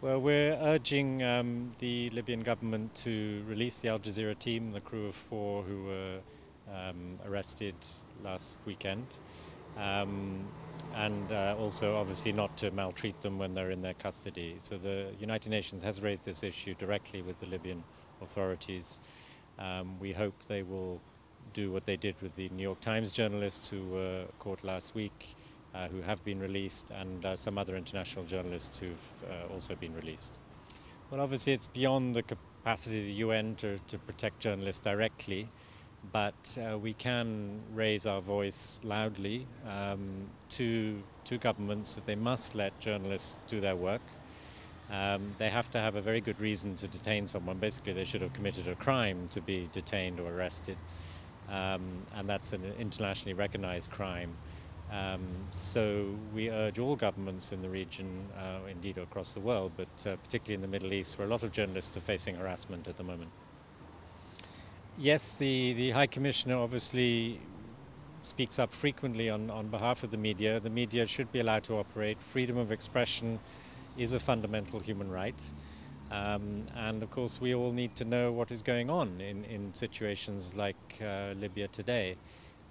Well, we're urging the Libyan government to release the Al Jazeera team, the crew of four who were arrested last weekend, um, and also obviously not to maltreat them when they're in their custody. So the United Nations has raised this issue directly with the Libyan authorities. We hope they will do what they did with the New York Times journalists who were caught last week, who have been released, and some other international journalists who've also been released. Well, obviously, it's beyond the capacity of the UN to protect journalists directly, but we can raise our voice loudly to governments that they must let journalists do their work. They have to have a very good reason to detain someone. Basically, they should have committed a crime to be detained or arrested, and that's an internationally recognized crime. So we urge all governments in the region, indeed across the world, but particularly in the Middle East, where a lot of journalists are facing harassment at the moment. Yes, the High Commissioner obviously speaks up frequently on behalf of the media. The media should be allowed to operate. Freedom of expression is a fundamental human right. And of course, we all need to know what is going on in situations like Libya today.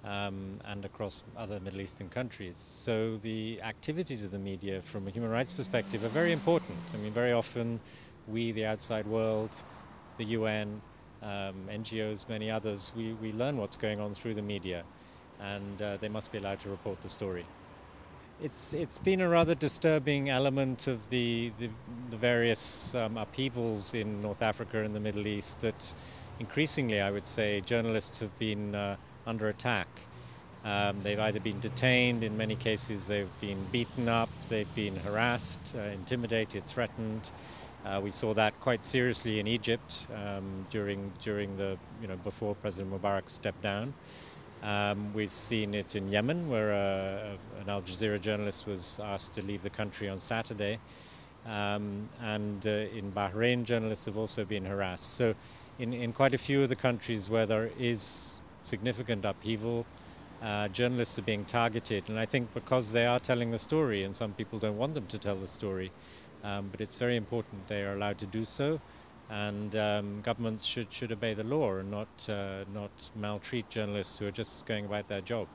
And across other Middle Eastern countries. So the activities of the media from a human rights perspective are very important. I mean, very often we, the outside world, the UN, NGOs, many others, we learn what's going on through the media, and they must be allowed to report the story. It's been a rather disturbing element of the various upheavals in North Africa and the Middle East that increasingly, I would say, journalists have been under attack. They've either been detained, in many cases they've been beaten up, they've been harassed, intimidated, threatened. We saw that quite seriously in Egypt during the, before President Mubarak stepped down. We've seen it in Yemen, where an Al Jazeera journalist was asked to leave the country on Saturday. And in Bahrain, journalists have also been harassed. So in quite a few of the countries where there is significant upheaval, journalists are being targeted. And I think because they are telling the story, and some people don't want them to tell the story, but it's very important they are allowed to do so. And governments should obey the law and not maltreat journalists who are just going about their job.